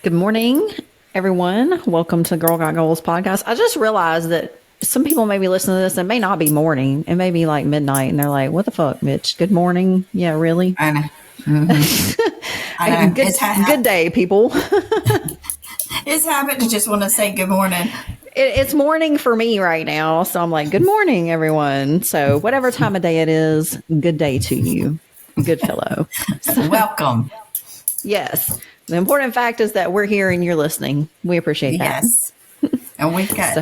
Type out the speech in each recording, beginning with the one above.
Good morning, everyone. Welcome to Girl Got Goals podcast. I just realized that some people may be listening to this. It may not be morning. It may be like midnight, and they're like, "What the fuck, Mitch? Good morning." Yeah, really. I know. I know. Good day, people. It's habit to just want to say good morning. It's morning for me right now, so I'm like, "Good morning, everyone." So whatever time of day it is, good day to you, good fellow. So, welcome. Yes. The important fact is that we're here and you're listening. We appreciate that. Yes. And we've got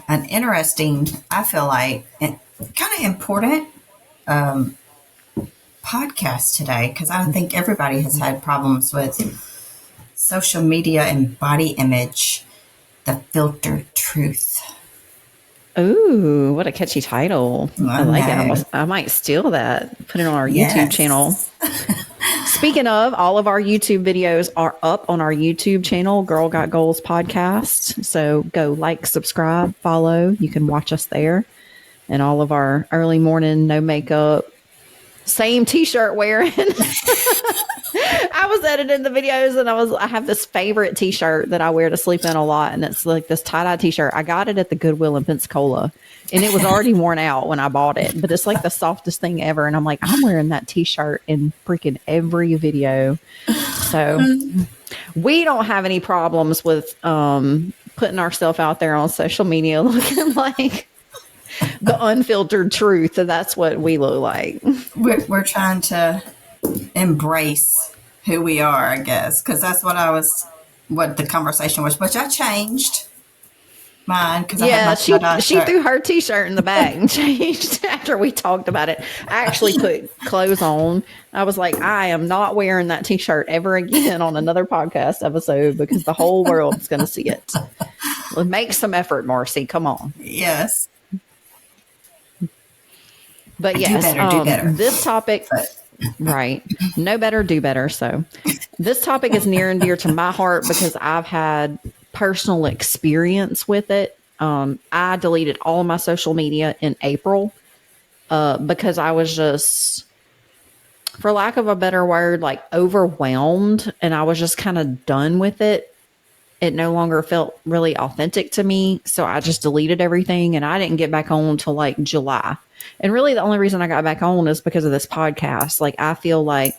an interesting, I feel like, kind of important podcast today, because I think everybody has had problems with social media and body image, the filtered truth. Ooh, what a catchy title. I like it. I might steal that, put it on our YouTube channel. Speaking of, all of our YouTube videos are up on our YouTube channel, Girl Got Goals podcast. So go like, subscribe, follow. You can watch us there. And all of our early morning, no makeup, same t-shirt wearing. I was editing the videos and I have this favorite t-shirt that I wear to sleep in a lot. And it's like this tie-dye t-shirt. I got it at the Goodwill in Pensacola and it was already worn out when I bought it, but it's like the softest thing ever. And I'm like, I'm wearing that t-shirt in freaking every video. So we don't have any problems with putting ourselves out there on social media looking like the unfiltered truth. That's what we look like. We're trying to embrace who we are, I guess, because that's what the conversation was, which I changed mine because she threw her t-shirt in the bag and changed after we talked about it. I actually put clothes on. I was like, I am not wearing that t-shirt ever again on another podcast episode because the whole world's going to see it. Well, make some effort, Marci. Come on. Yes. But yes, do better. This topic, right. Know better, do better. So this topic is near and dear to my heart because I've had personal experience with it. I deleted all of my social media in April because I was just, for lack of a better word, like overwhelmed, and I was just kind of done with it. It no longer felt really authentic to me. So I just deleted everything and I didn't get back on until like July. And really the only reason I got back on is because of this podcast. Like I feel like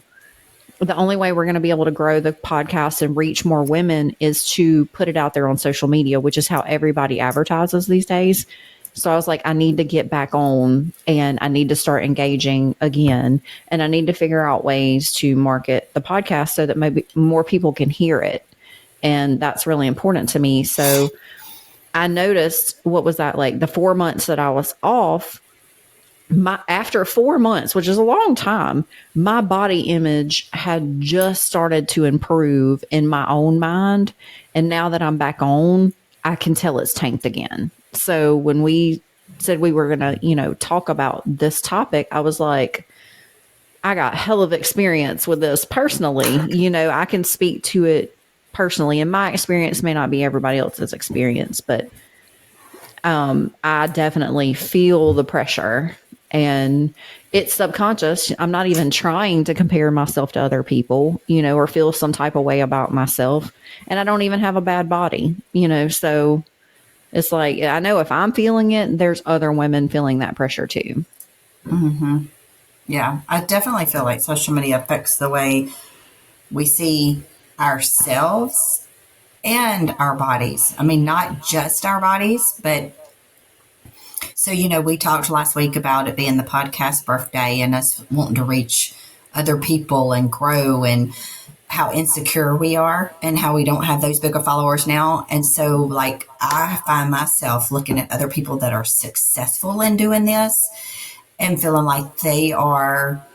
the only way we're going to be able to grow the podcast and reach more women is to put it out there on social media, which is how everybody advertises these days. So I was like, I need to get back on and I need to start engaging again. And I need to figure out ways to market the podcast so that maybe more people can hear it. And that's really important to me. So I noticed, what was that, like the 4 months that I was off, after 4 months, which is a long time, my body image had just started to improve in my own mind. And now that I'm back on, I can tell it's tanked again. So when we said we were going to, talk about this topic, I was like, I got hell of experience with this personally. I can speak to it personally, and my experience may not be everybody else's experience, but I definitely feel the pressure and it's subconscious. I'm not even trying to compare myself to other people, or feel some type of way about myself. And I don't even have a bad body, so it's like, I know if I'm feeling it, there's other women feeling that pressure too. Mm-hmm. Yeah, I definitely feel like social media affects the way we see ourselves and our bodies. I mean, not just our bodies, but so, we talked last week about it being the podcast birthday and us wanting to reach other people and grow and how insecure we are and how we don't have those bigger followers now. And so like, I find myself looking at other people that are successful in doing this and feeling like they are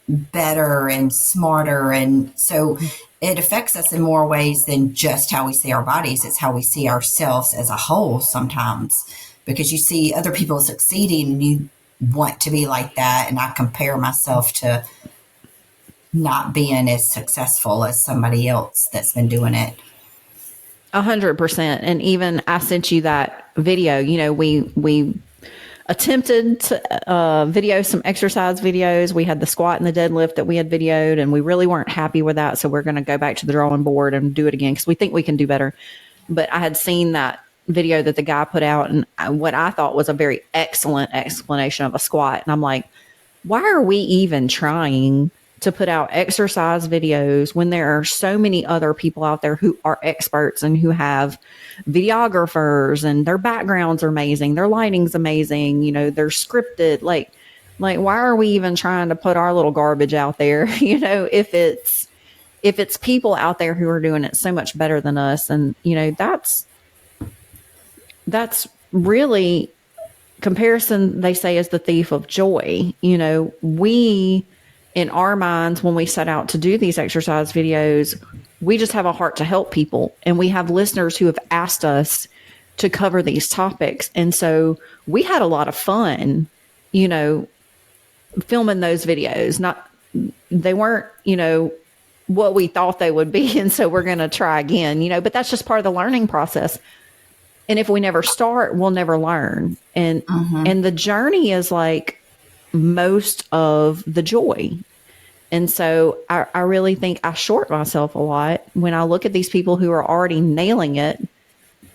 better and smarter. And so it affects us in more ways than just how we see our bodies. It's how we see ourselves as a whole sometimes, because you see other people succeeding and you want to be like that. And I compare myself to not being as successful as somebody else that's been doing it. 100%. And even I sent you that video, we attempted to video some exercise videos. We had the squat and the deadlift that we had videoed, and we really weren't happy with that. So we're going to go back to the drawing board and do it again because we think we can do better. But I had seen that video that the guy put out, and what I thought was a very excellent explanation of a squat. And I'm like, why are we even trying to put out exercise videos when there are so many other people out there who are experts and who have videographers and their backgrounds are amazing, their lighting's amazing, you know, they're scripted. Like why are we even trying to put our little garbage out there? You know, if it's people out there who are doing it so much better than us. And you know, that's really, comparison, they say, is the thief of joy. You know, we, in our minds, when we set out to do these exercise videos, we just have a heart to help people. And we have listeners who have asked us to cover these topics. And so we had a lot of fun, you know, filming those videos. They weren't, you know, what we thought they would be. And so we're going to try again, you know, but that's just part of the learning process. And if we never start, we'll never learn. And the journey is like most of the joy. And so I really think I short myself a lot when I look at these people who are already nailing it.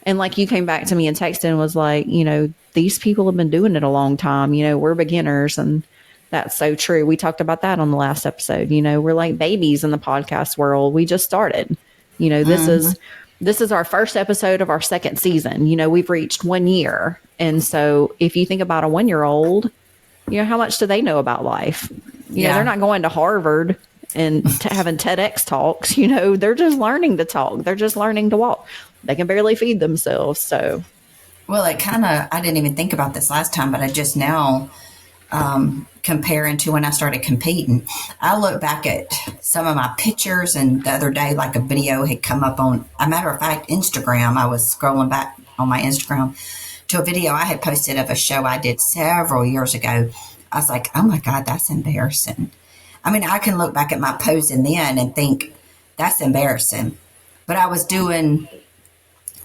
And like you came back to me and texted and was like, you know, these people have been doing it a long time. You know, we're beginners. And that's so true. We talked about that on the last episode. You know, we're like babies in the podcast world. We just started. You know, this is our first episode of our second season. You know, we've reached 1 year. And so if you think about a 1-year-old, you know, how much do they know about life? You know, they're not going to Harvard and having TEDx talks. You know, they're just learning to talk. They're just learning to walk. They can barely feed themselves. So, well, it kind of, I didn't even think about this last time, but I just now comparing to when I started competing, I look back at some of my pictures, and the other day, like a video had come up on, a matter of fact, Instagram. I was scrolling back on my Instagram to a video I had posted of a show I did several years ago. I was like, oh my God, that's embarrassing. I mean, I can look back at my posing then and think that's embarrassing, but I was doing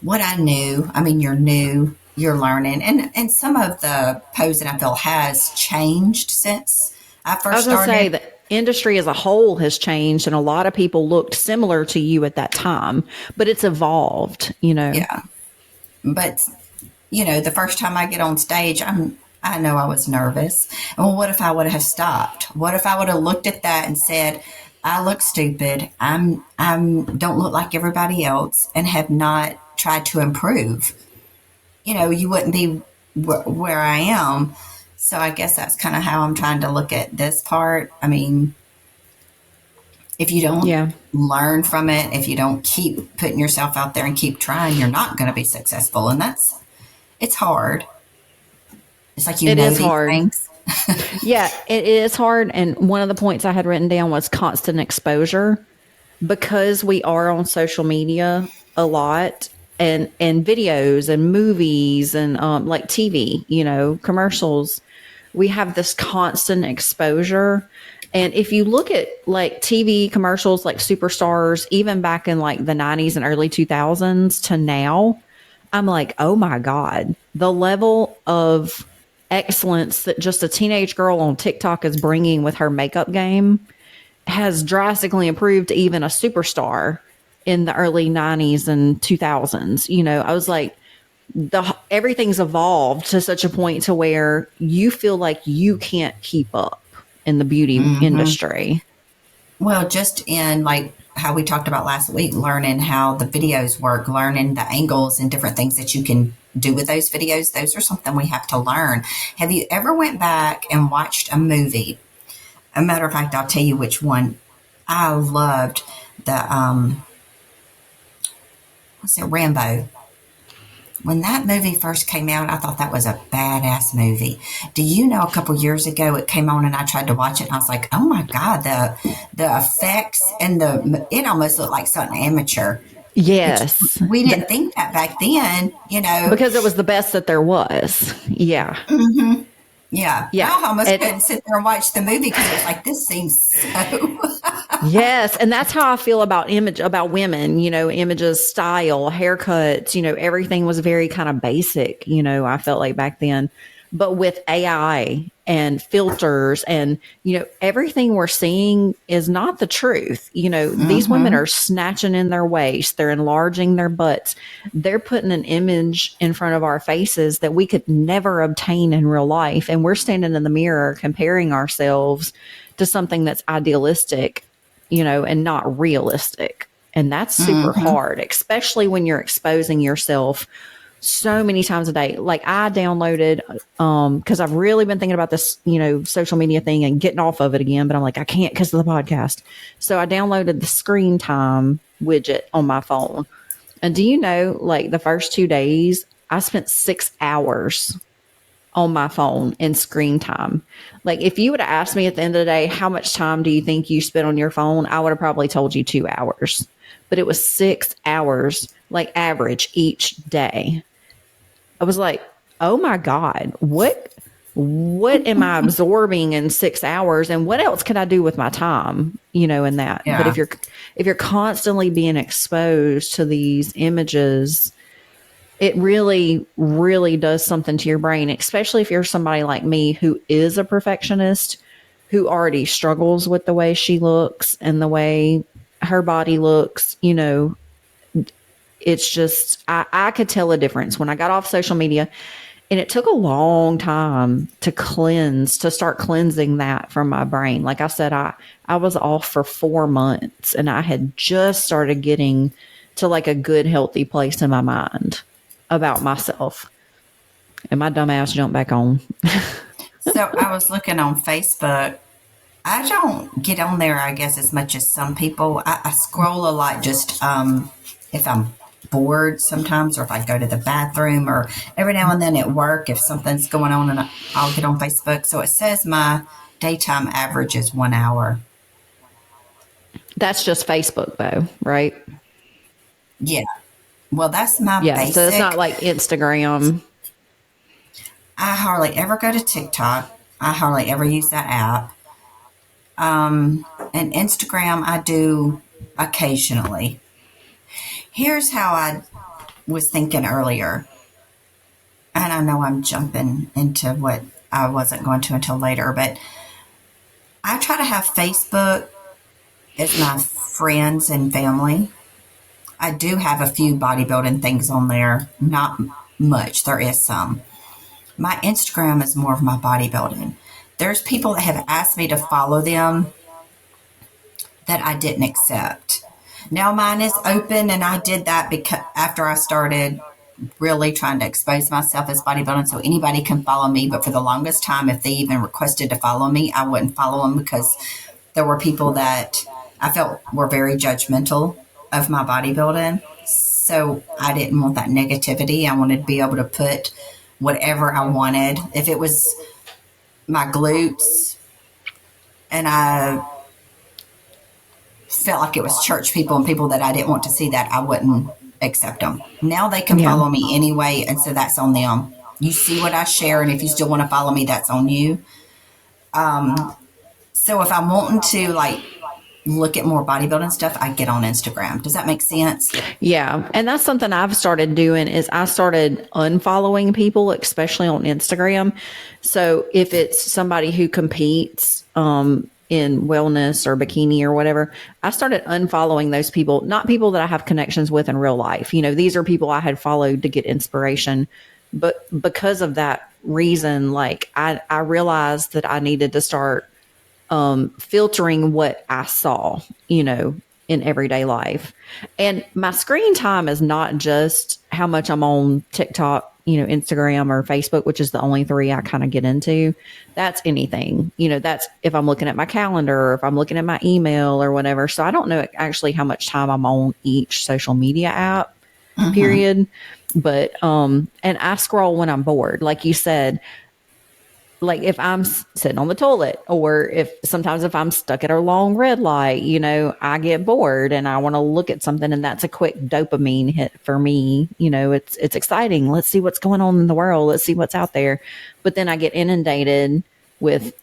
what I knew. I mean, you're new, you're learning, and some of the posing I feel has changed since I first started. I was going to say the industry as a whole has changed, and a lot of people looked similar to you at that time, but it's evolved, you know? Yeah. But, you know, the first time I get on stage, I know I was nervous. Well, what if I would have stopped? What if I would have looked at that and said, I look stupid. I'm don't look like everybody else, and have not tried to improve. You know, you wouldn't be where I am. So I guess that's kind of how I'm trying to look at this part. I mean, if you don't learn from it, if you don't keep putting yourself out there and keep trying, you're not going to be successful. And it's hard. It's like, you know, it is hard. Yeah, it is hard. And one of the points I had written down was constant exposure, because we are on social media a lot, and videos and movies and like TV, you know, commercials. We have this constant exposure. And if you look at like TV commercials, like superstars, even back in like the 90s and early 2000s to now, I'm like, oh my God, the level of excellence that just a teenage girl on TikTok is bringing with her makeup game has drastically improved to even a superstar in the early 90s and 2000s. You know, I was like, everything's evolved to such a point to where you feel like you can't keep up in the beauty industry. Well, just in like how we talked about last week, learning how the videos work, learning the angles and different things that you can do with those videos. Those are something we have to learn. Have you ever went back and watched a movie? A matter of fact, I'll tell you which one. I loved the, Rambo. When that movie first came out, I thought that was a badass movie. Do you know, a couple years ago it came on and I tried to watch it and I was like, oh my God, the effects and it almost looked like something amateur. Yes. We didn't think that back then, you know. Because it was the best that there was. Yeah. Mm-hmm. Yeah. I almost couldn't sit there and watch the movie because it was like, this seems so. Yes. And that's how I feel about women, you know, images, style, haircuts, you know, everything was very kind of basic, you know, I felt like back then. But with AI and filters and, everything we're seeing is not the truth. These women are snatching in their waist, they're enlarging their butts, they're putting an image in front of our faces that we could never obtain in real life. And we're standing in the mirror comparing ourselves to something that's idealistic, and not realistic. And that's super hard, especially when you're exposing yourself so many times a day. Like I downloaded, cause I've really been thinking about this, social media thing and getting off of it again, but I'm like, I can't cause of the podcast. So I downloaded the screen time widget on my phone. And do you know, like the first 2 days, I spent 6 hours on my phone in screen time. Like if you would have asked me at the end of the day, how much time do you think you spent on your phone? I would have probably told you 2 hours, but it was 6 hours, like average each day. I was like, oh my God, what am I absorbing in 6 hours? And what else could I do with my time, in that? Yeah. But if you're constantly being exposed to these images, it really, really does something to your brain, especially if you're somebody like me who is a perfectionist, who already struggles with the way she looks and the way her body looks. It's just, I could tell a difference when I got off social media, and it took a long time to start cleansing that from my brain. Like I said, I was off for 4 months, and I had just started getting to like a good, healthy place in my mind about myself. And my dumb ass jumped back on. So I was looking on Facebook. I don't get on there, I guess, as much as some people. I scroll a lot just if I'm bored sometimes, or if I go to the bathroom, or every now and then at work, if something's going on, and I'll get on Facebook. So it says my daytime average is 1 hour. That's just Facebook though, right? Yeah. Well, that's my basic. So it's not like Instagram. I hardly ever go to TikTok. I hardly ever use that app. And Instagram, I do occasionally. Here's how I was thinking earlier. And I know I'm jumping into what I wasn't going to until later, but I try to have Facebook as my friends and family. I do have a few bodybuilding things on there. Not much. There is some. My Instagram is more of my bodybuilding. There's people that have asked me to follow them that I didn't accept. Now mine is open, and I did that because after I started really trying to expose myself as bodybuilding, so anybody can follow me. But for the longest time, if they even requested to follow me, I wouldn't follow them because there were people that I felt were very judgmental of my bodybuilding. So I didn't want that negativity. I wanted to be able to put whatever I wanted. If it was my glutes and I felt like it was church people and people that I didn't want to see that, I wouldn't accept them. Now they can follow me anyway, and so that's on them. You see what I share, and if you still want to follow me, that's on you. So if I'm wanting to like look at more bodybuilding stuff, I get on Instagram. Does that make sense? Yeah. And that's something I've started doing is I started unfollowing people, especially on Instagram. So if it's somebody who competes in wellness or bikini or whatever, I started unfollowing those people, not people that I have connections with in real life. These are people I had followed to get inspiration. But because of that reason, like I realized that I needed to start filtering what I saw, in everyday life. And my screen time is not just how much I'm on TikTok, Instagram or Facebook, which is the only three I kind of get into. That's anything, that's if I'm looking at my calendar or if I'm looking at my email or whatever. So I don't know actually how much time I'm on each social media app, period. But, and I scroll when I'm bored. Like you said, like if I'm sitting on the toilet, or if I'm stuck at a long red light, I get bored and I want to look at something, and that's a quick dopamine hit for me. It's exciting. Let's see what's going on in the world. Let's see what's out there. But then I get inundated with,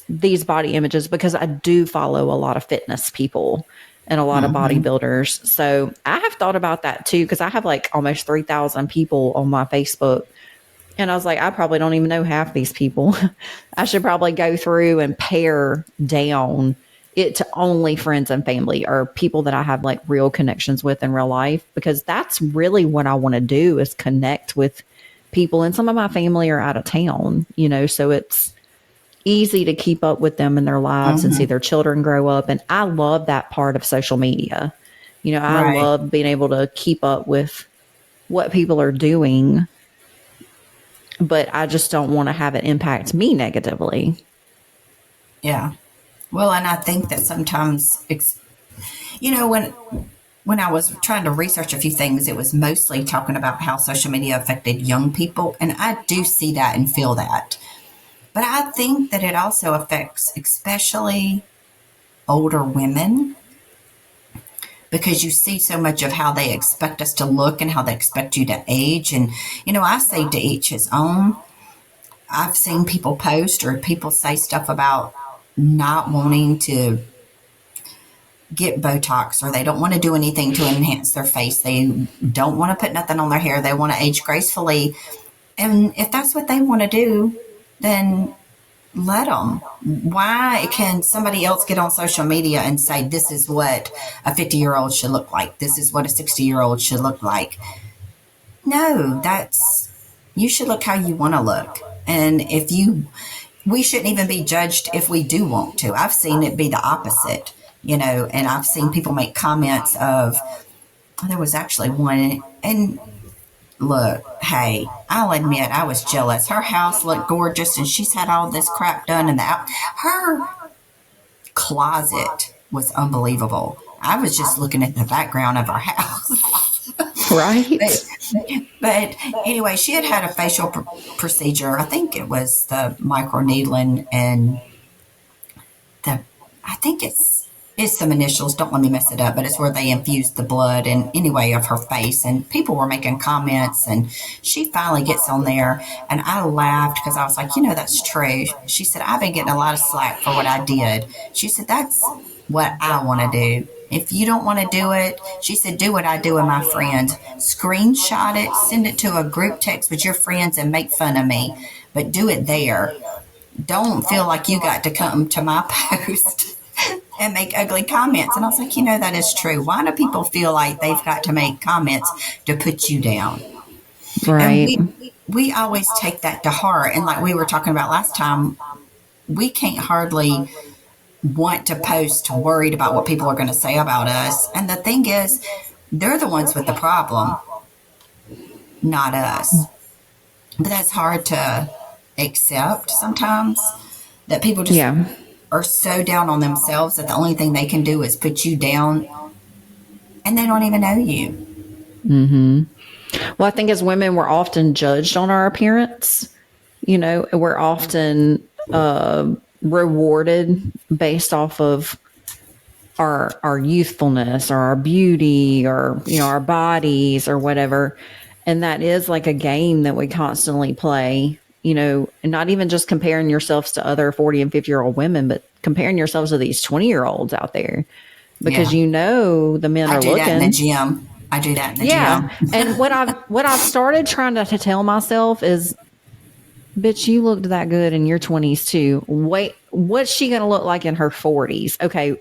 these body images because I do follow a lot of fitness people and a lot of bodybuilders. So I have thought about that too, because I have like almost 3,000 people on my Facebook And I was like, I probably don't even know half these people. I should probably go through and pare down it to only friends and family or people that I have like real connections with in real life, because that's really what I want to do is connect with people. And some of my family are out of town, you know, so it's easy to keep up with them in their lives and see Mm-hmm. their children grow up. And I love that part of social media. You know, I Right. love being able to keep up with what people are doing, but I just don't want to have it impact me negatively. Yeah. Well, and I think that sometimes, you know, when I was trying to research a few things, it was mostly talking about how social media affected young people, and I do see that and feel that. But I think that it also affects especially older women, because you see so much of how they expect us to look and how they expect you to age. And, you know, I say to each his own. I've seen people post or people say stuff about not wanting to get Botox, or they don't want to do anything to enhance their face. They don't want to put nothing on their hair. They want to age gracefully. And if that's what they want to do, then let them. Why can somebody else get on social media and say, this is what a 50-year-old should look like? This is what a 60-year-old should look like? No, you should look how you want to look. And we shouldn't even be judged if we do want to. I've seen it be the opposite, you know, and I've seen people make comments of, there was actually one, and look, hey, I'll admit I was jealous. Her house looked gorgeous and she's had all this crap done, and her closet was unbelievable. I was just looking at the background of her house. Right. but, but anyway, she had a facial procedure. I think it was the microneedling, and I think it's some initials. Don't let me mess it up, but it's where they infused the blood and anyway of her face. And people were making comments, and she finally gets on there, and I laughed because I was like, you know, that's true. She said, I've been getting a lot of slack for what I did. She said, that's what I want to do. If you don't want to do it, she said, do what I do with my friends. Screenshot it, send it to a group text with your friends and make fun of me, but do it there. Don't feel like you got to come to my post and make ugly comments. And I was like, you know, that is true. Why do people feel like they've got to make comments to put you down? And Right. we always take that to heart. And like we were talking about last time, we can't hardly want to post worried about what people are going to say about us. And the thing is, they're the ones with the problem, not us. But that's hard to accept sometimes, that people just Yeah. are so down on themselves that the only thing they can do is put you down, and they don't even know you. Well, I think as women, we're often judged on our appearance. You know, we're often rewarded based off of our youthfulness or our beauty or, you know, our bodies or whatever. And that is like a game that we constantly play, you know, and not even just comparing yourselves to other 40 and 50-year-old women, but comparing yourselves to these 20-year-olds out there, because Yeah. you know the men I are do that in the looking. gym. I do that in the Yeah. gym. And what I've started trying to tell myself is, bitch, you looked that good in your 20s too. Wait, what's she going to look like in her 40s? Okay,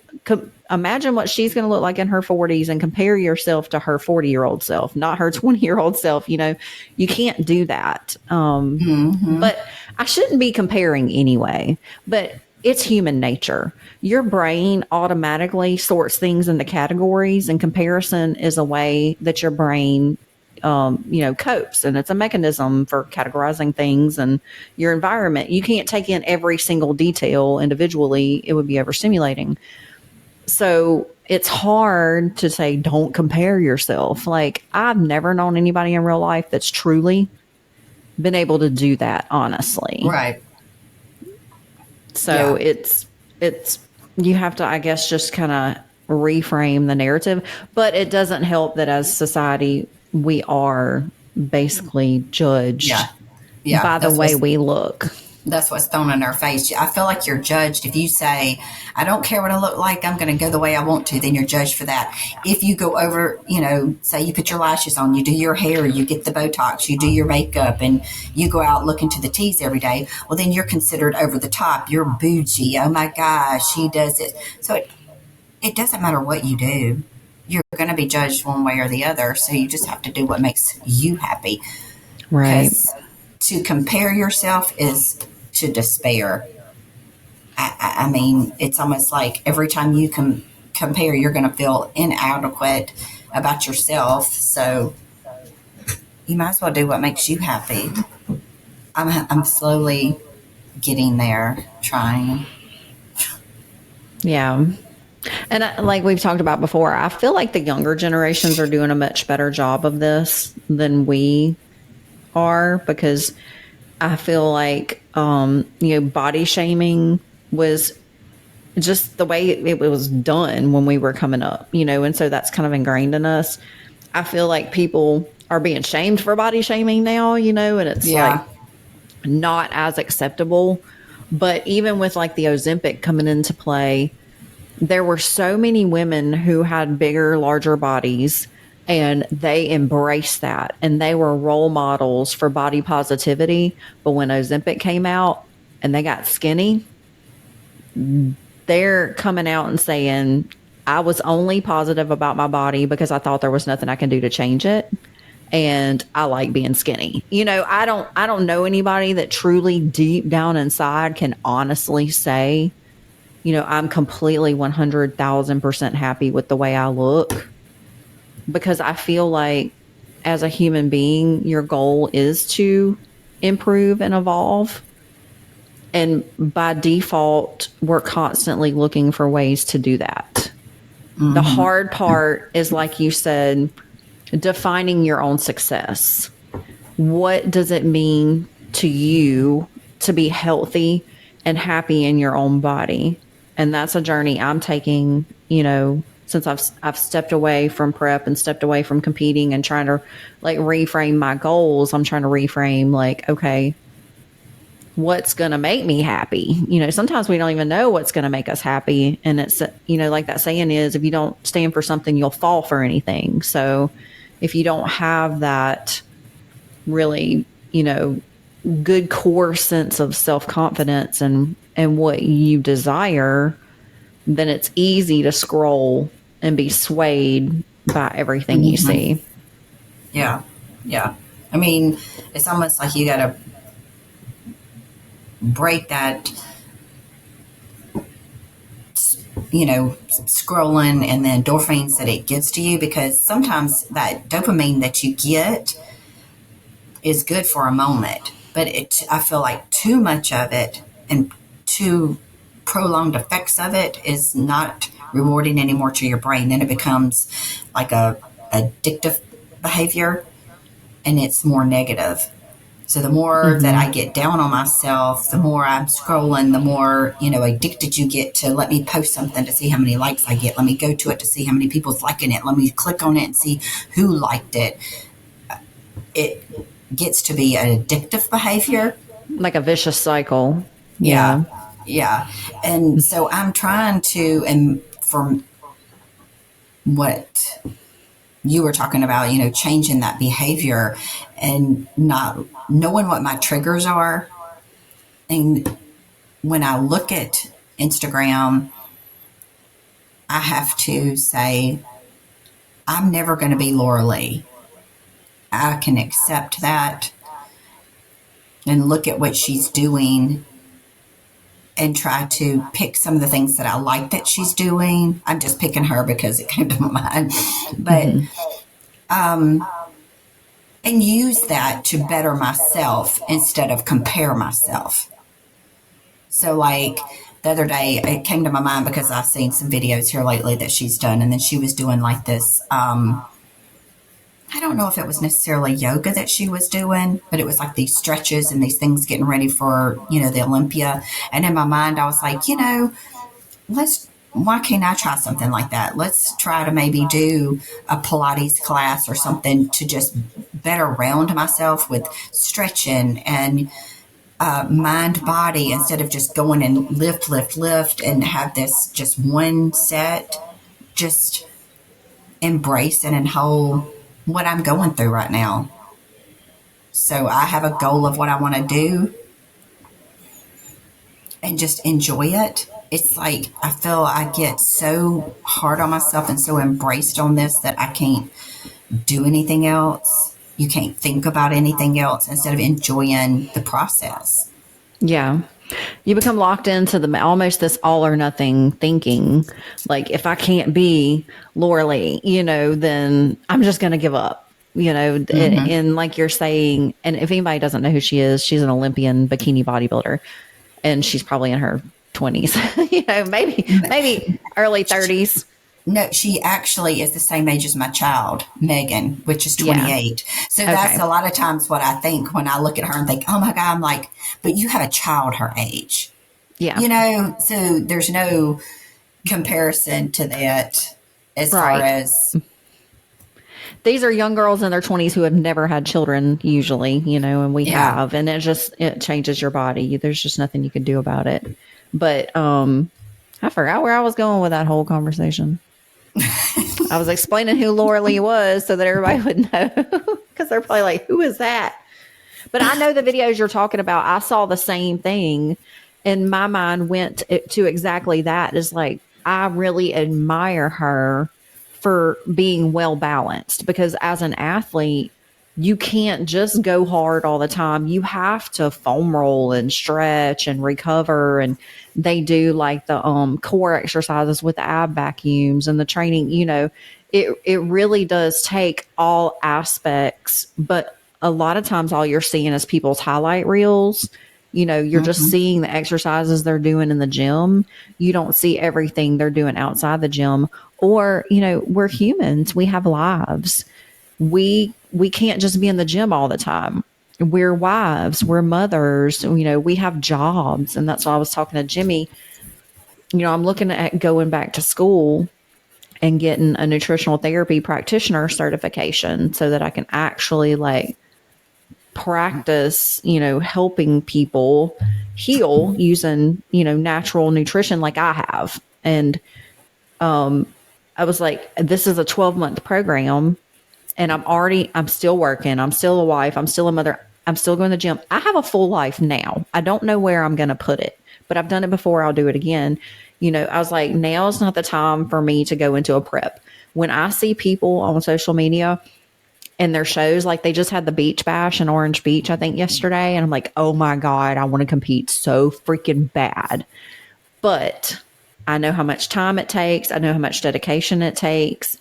imagine what she's going to look like in her 40s and compare yourself to her 40-year-old self, not her 20-year-old self. You know, you can't do that. But I shouldn't be comparing anyway. But it's human nature. Your brain automatically sorts things into categories, and comparison is a way that your brain you know, copes, and it's a mechanism for categorizing things and your environment. You can't take in every single detail individually. It would be overstimulating. So it's hard to say, don't compare yourself. Like, I've never known anybody in real life that's truly been able to do that, honestly. Right. So Yeah. it's, you have to, I guess, just kind of reframe the narrative. But it doesn't help that as society, we are basically judged Yeah. Yeah. by the way we look. That's what's thrown in our face. I feel like you're judged if you say, I don't care what I look like, I'm going to go the way I want to, then you're judged for that. If you go over, say you put your lashes on, you do your hair, you get the Botox, you do your makeup, and you go out looking to the tees every day, well, then you're considered over the top. You're bougie. Oh my gosh, she does it. So it doesn't matter what you do. You're going to be judged one way or the other. So you just have to do what makes you happy. Right. Because to compare yourself is to despair. I mean, it's almost like every time you compare, you're going to feel inadequate about yourself. So you might as well do what makes you happy. I'm slowly getting there, trying. Yeah. And like we've talked about before, I feel like the younger generations are doing a much better job of this than we are, because I feel like, body shaming was just the way it was done when we were coming up, and so that's kind of ingrained in us. I feel like people are being shamed for body shaming now, and it's like Yeah. not as acceptable. But even with like the Ozempic coming into play, there were so many women who had bigger, larger bodies, and they embraced that, and they were role models for body positivity. But when Ozempic came out and they got skinny, they're coming out and saying, I was only positive about my body because I thought there was nothing I can do to change it. And I like being skinny. I don't know anybody that truly deep down inside can honestly say, I'm completely 100,000% happy with the way I look, because I feel like as a human being, your goal is to improve and evolve. And by default, we're constantly looking for ways to do that. Mm-hmm. The hard part is, like you said, defining your own success. What does it mean to you to be healthy and happy in your own body? And that's a journey I'm taking, since I've stepped away from prep and stepped away from competing and trying to like reframe my goals. I'm trying to reframe like, okay, what's going to make me happy? Sometimes we don't even know what's going to make us happy. And it's, like that saying is, if you don't stand for something, you'll fall for anything. So if you don't have that really, good core sense of self-confidence and what you desire, then it's easy to scroll and be swayed by everything you see. Yeah. Yeah. I mean, it's almost like you got to break that, scrolling and the endorphins that it gives to you, because sometimes that dopamine that you get is good for a moment, but I feel like too much of it and too prolonged effects of it is not rewarding anymore to your brain. Then it becomes like a addictive behavior, and it's more negative. So the more that I get down on myself, the more I'm scrolling, the more, addicted you get to, let me post something to see how many likes I get. Let me go to it to see how many people's liking it. Let me click on it and see who liked it. It gets to be an addictive behavior. Like a vicious cycle. Yeah. Yeah. And so I'm trying to, and from what you were talking about, changing that behavior and not knowing what my triggers are. And when I look at Instagram, I have to say, I'm never going to be Laura Lee. I can accept that and look at what she's doing and try to pick some of the things that I like that she's doing. I'm just picking her because it came to my mind. But, and use that to better myself instead of compare myself. So like the other day, it came to my mind because I've seen some videos here lately that she's done. And then she was doing like this, I don't know if it was necessarily yoga that she was doing, but it was like these stretches and these things getting ready for, the Olympia. And in my mind, I was like, why can't I try something like that? Let's try to maybe do a Pilates class or something to just better round myself with stretching and mind body, instead of just going and lift and have this just one set, just embracing and whole what I'm going through right now. So I have a goal of what I want to do and just enjoy it. It's like I feel I get so hard on myself and so embraced on this that I can't do anything else. You can't think about anything else instead of enjoying the process. Yeah. You become locked into almost this all or nothing thinking. Like, if I can't be Laura Lee, then I'm just going to give up. And like you're saying, and if anybody doesn't know who she is, she's an Olympian bikini bodybuilder, and she's probably in her 20s, maybe early 30s. No, she actually is the same age as my child, Megan, which is 28. Yeah. So that's a lot of times what I think when I look at her and think, oh my God, I'm like, but you have a child her age. Yeah. So there's no comparison to that as far as. These are young girls in their 20s who have never had children usually, and we have, and it changes your body. There's just nothing you can do about it. But I forgot where I was going with that whole conversation. I was explaining who Laura Lee was so that everybody would know, because they're probably like, who is that? But I know the videos you're talking about. I saw the same thing, and my mind went to exactly that. It's like, I really admire her for being well balanced, because as an athlete, you can't just go hard all the time. You have to foam roll and stretch and recover. And they do like the core exercises with the ab vacuums and the training. It really does take all aspects. But a lot of times all you're seeing is people's highlight reels. You're just seeing the exercises they're doing in the gym. You don't see everything they're doing outside the gym. Or, we're humans. We have lives. We can't just be in the gym all the time. We're wives, we're mothers, we have jobs. And that's why I was talking to Jimmy. I'm looking at going back to school and getting a nutritional therapy practitioner certification so that I can actually practice, helping people heal using, natural nutrition like I have. And I was like, this is a 12-month program. And I'm still working. I'm still a wife. I'm still a mother. I'm still going to the gym. I have a full life now. I don't know where I'm going to put it, but I've done it before. I'll do it again. I was like, now is not the time for me to go into a prep. When I see people on social media and their shows, like they just had the beach bash in Orange Beach, I think yesterday. And I'm like, oh my God, I want to compete so freaking bad. But I know how much time it takes. I know how much dedication it takes.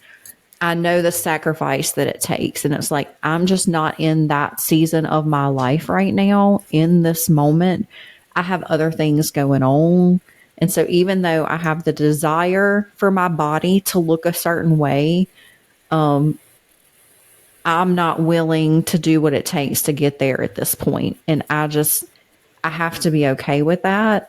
I know the sacrifice that it takes. And it's like, I'm just not in that season of my life right now in this moment. I have other things going on. And so even though I have the desire for my body to look a certain way, I'm not willing to do what it takes to get there at this point. And I have to be okay with that.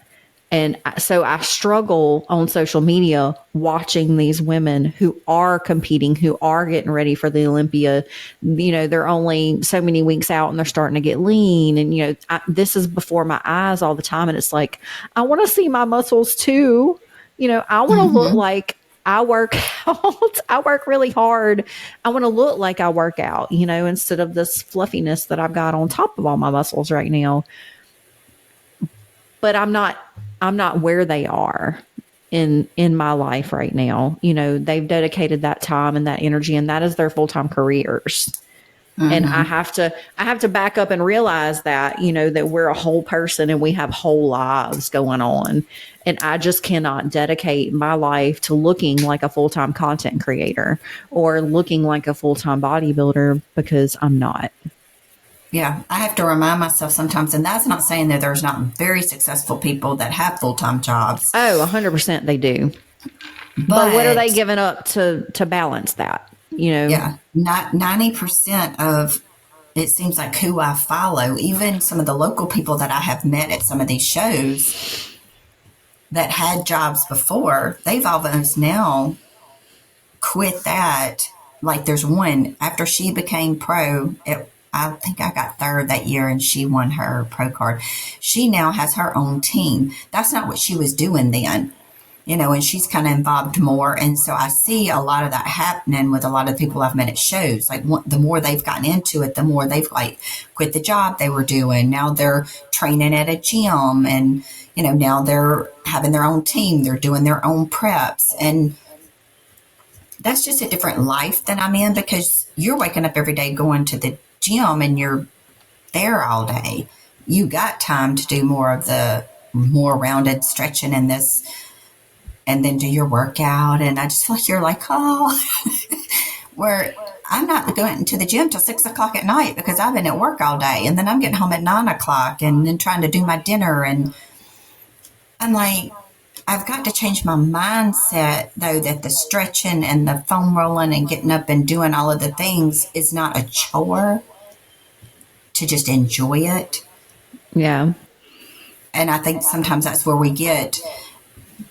And so I struggle on social media watching these women who are competing, who are getting ready for the Olympia. They're only so many weeks out and they're starting to get lean. And, this is before my eyes all the time. And it's like, I want to see my muscles too. I want to look like I work out. I work really hard. I want to look like I work out, instead of this fluffiness that I've got on top of all my muscles right now. But I'm not where they are in my life right now. They've dedicated that time and that energy, and that is their full-time careers. And I have to back up and realize that, that we're a whole person and we have whole lives going on. And I just cannot dedicate my life to looking like a full-time content creator or looking like a full-time bodybuilder, because I'm not. Yeah, I have to remind myself sometimes, and that's not saying that there's not very successful people that have full-time jobs. Oh, 100% they do. But what are they giving up to balance that? Yeah, not 90% of it seems like who I follow, even some of the local people that I have met at some of these shows that had jobs before, they've almost now quit that. Like there's one, after she became pro I think I got third that year and she won her pro card. She now has her own team. That's not what she was doing then, and she's kind of involved more. And so I see a lot of that happening with a lot of people I've met at shows. Like the more they've gotten into it, the more they've like quit the job they were doing. Now they're training at a gym and, now they're having their own team. They're doing their own preps. And that's just a different life than I'm in because you're waking up every day going to the gym and you're there all day. You got time to do more of the more rounded stretching and this, and then do your workout. And I just feel like you're like, oh, where I'm not going to the gym till 6 o'clock at night because I've been at work all day. And then I'm getting home at 9 o'clock and then trying to do my dinner. And I'm like, I've got to change my mindset, though, that the stretching and the foam rolling and getting up and doing all of the things is not a chore, to just enjoy it. Yeah. And I think sometimes that's where we get,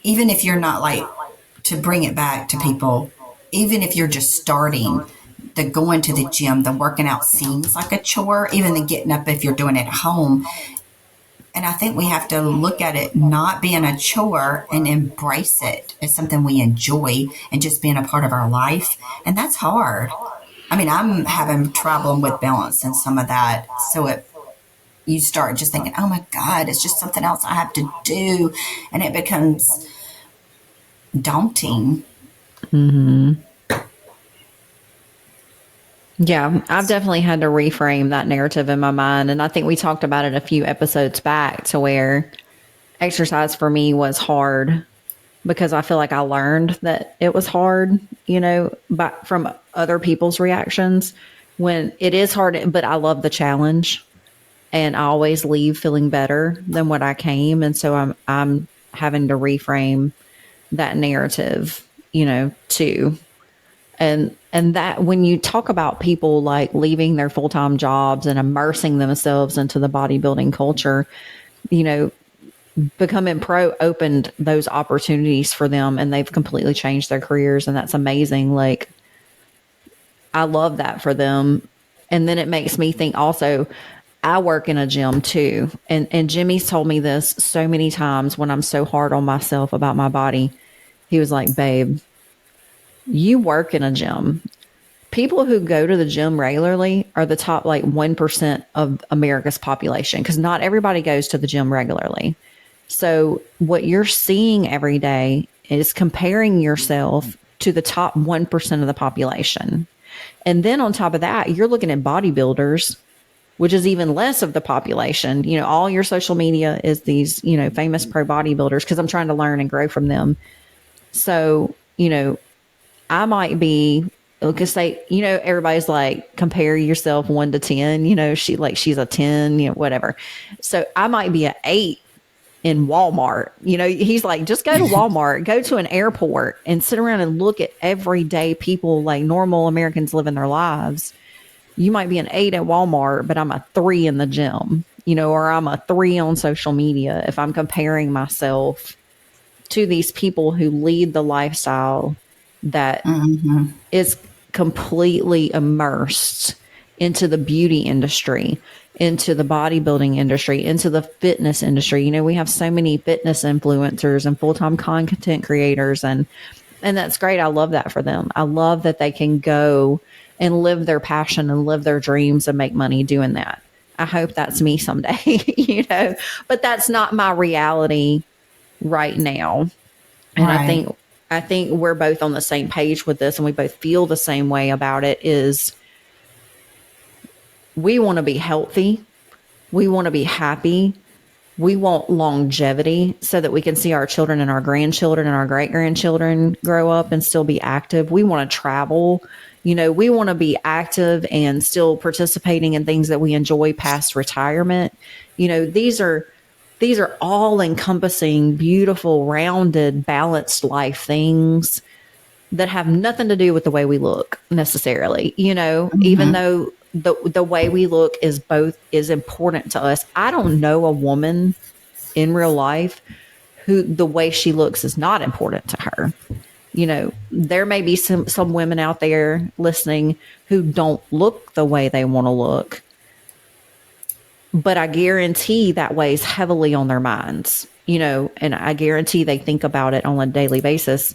even if you're not like, to bring it back to people, even if you're just starting, the going to the gym, the working out seems like a chore, even the getting up if you're doing it at home. And I think we have to look at it not being a chore and embrace it as something we enjoy and just being a part of our life. And that's hard. I mean, I'm having trouble with balance and some of that. So you start just thinking, oh my God, it's just something else I have to do. And it becomes daunting. Mm-hmm. Yeah, I've definitely had to reframe that narrative in my mind. And I think we talked about it a few episodes back to where exercise for me was hard because I feel like I learned that it was hard, but from other people's reactions when it is hard, but I love the challenge and I always leave feeling better than what I came. And so I'm having to reframe that narrative, too. And that when you talk about people like leaving their full-time jobs and immersing themselves into the bodybuilding culture, Becoming Pro opened those opportunities for them and they've completely changed their careers. And that's amazing. Like, I love that for them. And then it makes me think also, I work in a gym too. And Jimmy's told me this so many times when I'm so hard on myself about my body. He was like, babe, you work in a gym. People who go to the gym regularly are the top 1% of America's population because not everybody goes to the gym regularly. So what you're seeing every day is comparing yourself to the top 1% of the population. And then on top of that, you're looking at bodybuilders, which is even less of the population. All your social media is these, famous pro bodybuilders because I'm trying to learn and grow from them. So, I might be, because everybody's like, compare yourself 1 to 10, she's a 10, whatever. So I might be an 8 in Walmart. He's like, just go to Walmart, go to an airport and sit around and look at everyday people, like normal Americans living their lives. You might be an 8 at Walmart, but I'm a 3 in the gym, or I'm a 3 on social media. If I'm comparing myself to these people who lead the lifestyle that is completely immersed into the beauty industry, into the bodybuilding industry, into the fitness industry. We have so many fitness influencers and full-time content creators, and that's great. I love that for them. I love that they can go and live their passion and live their dreams and make money doing that. I hope that's me someday, but that's not my reality right now. And right. I think we're both on the same page with this and we both feel the same way about it. Is we want to be healthy. We want to be happy. We want longevity so that we can see our children and our grandchildren and our great-grandchildren grow up and still be active. We want to travel. We want to be active and still participating in things that we enjoy past retirement. These are all encompassing, beautiful, rounded, balanced life things that have nothing to do with the way we look necessarily, even though the way we look is important to us. I don't know a woman in real life who the way she looks is not important to her. There may be some women out there listening who don't look the way they want to look, but I guarantee that weighs heavily on their minds, and I guarantee they think about it on a daily basis.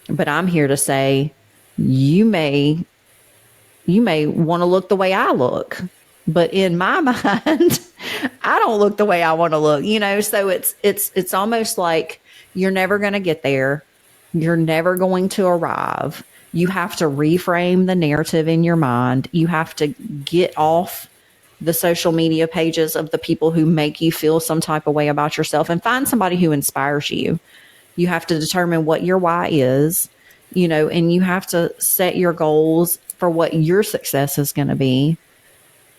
But I'm here to say, you may want to look the way I look, but in my mind, I don't look the way I want to look, so it's almost like you're never going to get there. You're never going to arrive. You have to reframe the narrative in your mind. You have to get off the social media pages of the people who make you feel some type of way about yourself and find somebody who inspires you. You have to determine what your why is, and you have to set your goals for what your success is going to be.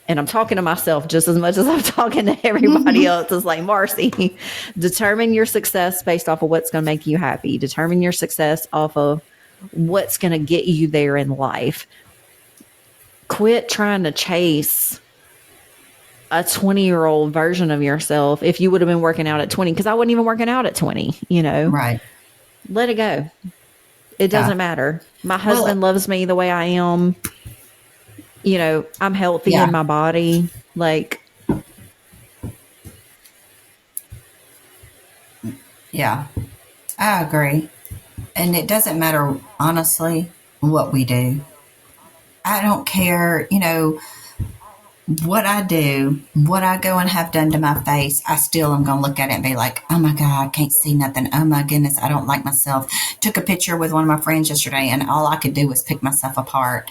And I'm talking to myself just as much as I'm talking to everybody else. It's like, Marci, determine your success based off of what's going to make you happy. Determine your success off of what's going to get you there in life. Quit trying to chase a 20-year-old version of yourself if you would have been working out at 20, because I wasn't even working out at 20, Right. Let it go. It doesn't matter. My husband loves me the way I am. I'm healthy in my body. Yeah, I agree. And it doesn't matter, honestly, what we do. I don't care, what I do, what I go and have done to my face. I still am going to look at it and be like, oh my God, I can't see nothing. Oh my goodness, I don't like myself. Took a picture with one of my friends yesterday and all I could do was pick myself apart.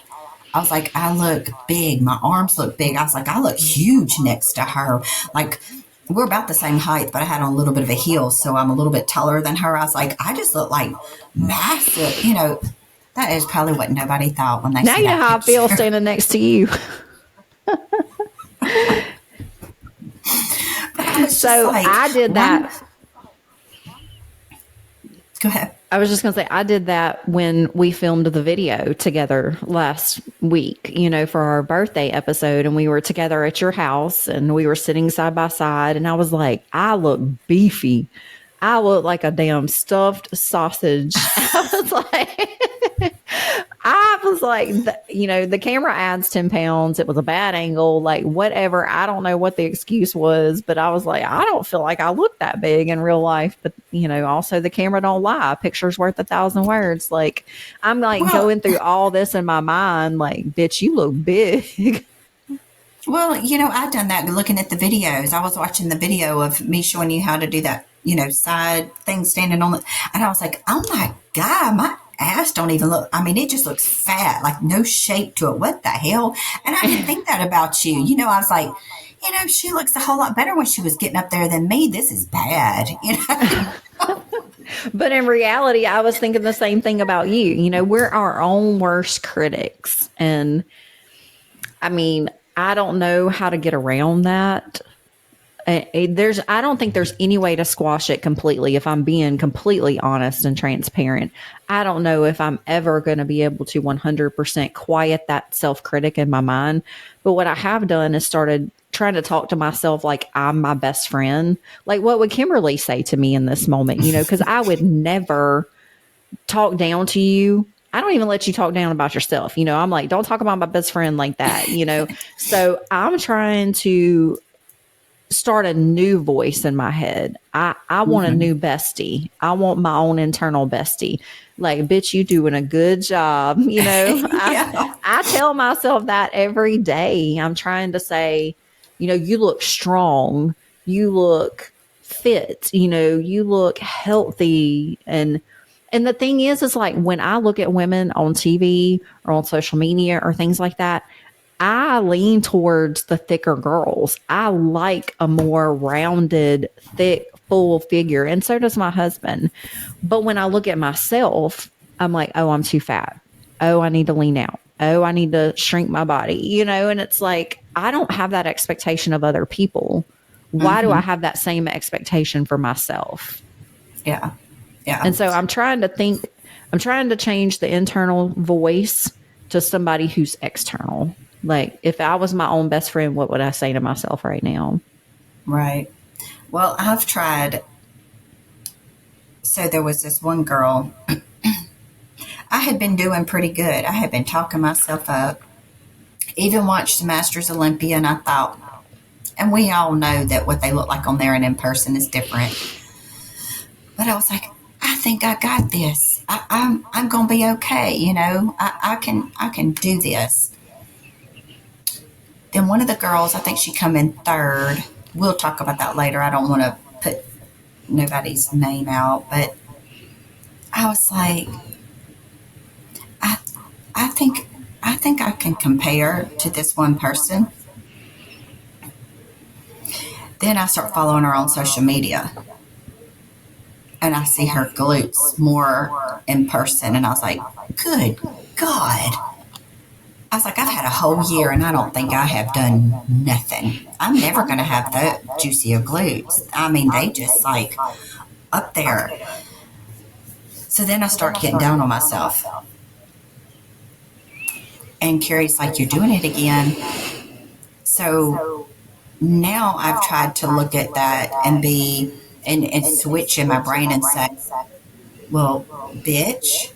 I was like, I look big. My arms look big. I was like, I look huge next to her. Like, we're about the same height, but I had on a little bit of a heel, so I'm a little bit taller than her. I was like, I just look like massive. That is probably what nobody thought when they now see you know that how picture. I feel standing next to you. So like, I did that. Go ahead. I was just going to say, I did that when we filmed the video together last week, for our birthday episode. And we were together at your house and we were sitting side by side. And I was like, I look beefy. I look like a damn stuffed sausage. I was like, the camera adds 10 pounds. It was a bad angle, like whatever. I don't know what the excuse was, but I was like, I don't feel like I look that big in real life. But, also the camera don't lie. A picture's worth 1,000 words. Like, I'm like going through all this in my mind, like, bitch, you look big. Well, I've done that looking at the videos. I was watching the video of me showing you how to do that, side thing standing on it. And I was like, oh my God, my ass don't even look. I mean, it just looks fat, like no shape to it. What the hell? And I didn't think that about you. I was like, she looks a whole lot better when she was getting up there than me. This is bad, But in reality, I was thinking the same thing about you. We're our own worst critics. And I mean, I don't know how to get around that. I don't think there's any way to squash it completely. If I'm being completely honest and transparent, I don't know if I'm ever going to be able to 100% quiet that self-critic in my mind. But what I have done is started trying to talk to myself like I'm my best friend. Like, what would Kimberly say to me in this moment? Because I would never talk down to you. I don't even let you talk down about yourself. I'm like, don't talk about my best friend like that, So I'm trying to start a new voice in my head. I want a new bestie. I want my own internal bestie. Like, bitch, you doing a good job. I tell myself that every day. I'm trying to say, you look strong. You look fit. You look healthy. And the thing is like when I look at women on TV or on social media or things like that, I lean towards the thicker girls. I like a more rounded, thick, full figure. And so does my husband. But when I look at myself, I'm like, oh, I'm too fat. Oh, I need to lean out. Oh, I need to shrink my body, and it's like, I don't have that expectation of other people. Why do I have that same expectation for myself? Yeah. Yeah. And so I'm trying to change the internal voice to somebody who's external. Like, if I was my own best friend, what would I say to myself right now? Right. Well, I've tried. So there was this one girl. I had been doing pretty good. I had been talking myself up. Even watched the Masters Olympia, and I thought, And we all know that what they look like on there and in person is different. But I was like, I think I got this. I'm gonna be okay. I can do this. Then one of the girls, I think she come in third. We'll talk about that later. I don't want to put nobody's name out, but I was like, I I think I can compare to this one person. Then I start following her on social media, and I see her glutes more in person, and I was like, good God. I was like, I've had a whole year and I don't think I have done nothing. I'm never going to have that juicy of glutes. I mean, they just like up there. So then I start getting down on myself. And Carrie's like, you're doing it again. So now I've tried to look at that and switch in my brain and say, well, bitch,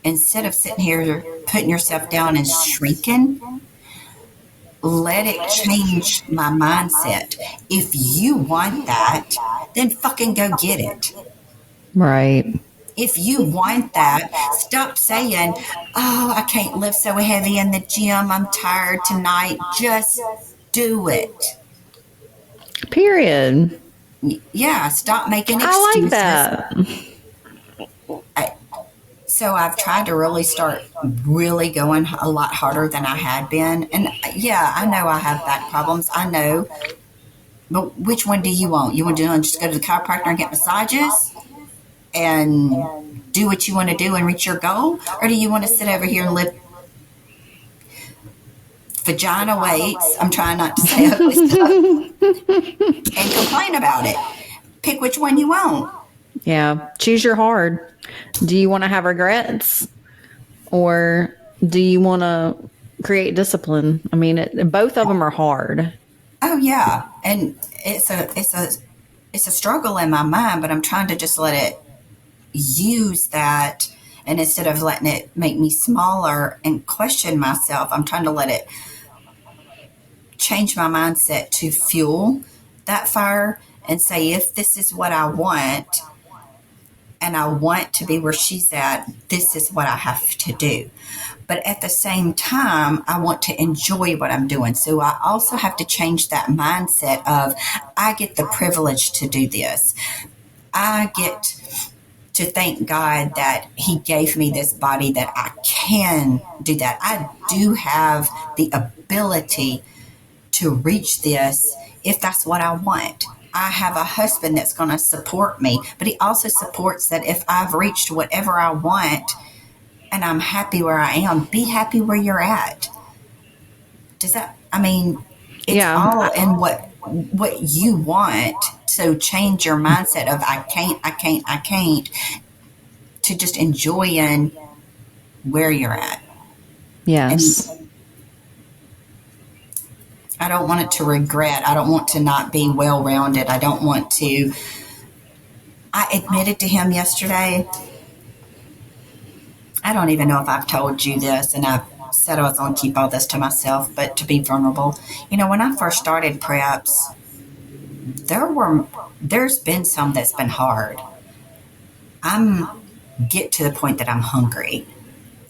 instead of sitting here putting yourself down and shrinking, let it change my mindset. If you want that, then fucking go get it. Right. If you want that, stop saying, oh, I can't lift so heavy in the gym. I'm tired tonight. Just do it. Period. Yeah, stop making I excuses. like that. So I've tried to really start really going a lot harder than I had been. And yeah, I know I have back problems. I know. But which one do you want? You want to just go to the chiropractor and get massages and do what you want to do and reach your goal? Or do you want to sit over here and lift vagina weights? I'm trying not to say ugly stuff. And complain about it. Pick which one you want. Yeah. Choose your hard. Do you want to have regrets, or do you want to create discipline? I mean, both of them are hard. Oh yeah, and it's a struggle in my mind, but I'm trying to just let it use that, and instead of letting it make me smaller and question myself, I'm trying to let it change my mindset to fuel that fire and say, if this is what I want, and I want to be where she's at, this is what I have to do. But at the same time, I want to enjoy what I'm doing. So I also have to change that mindset of, I get the privilege to do this. I get to thank God that He gave me this body that I can do that. I do have the ability to reach this if that's what I want. I have a husband that's going to support me, but he also supports that if I've reached whatever I want and I'm happy where I am, be happy where you're at. Does that, I mean, it's all in what you want. So change your mindset of I can't to just enjoying where you're at. Yes. And I don't want it to regret. I don't want to not be well-rounded. I don't want to. I admitted to him yesterday. I don't even know if I've told you this, and I've said I was going to keep all this to myself, but to be vulnerable. When I first started preps, there's been some that's been hard. Get to the point that I'm hungry.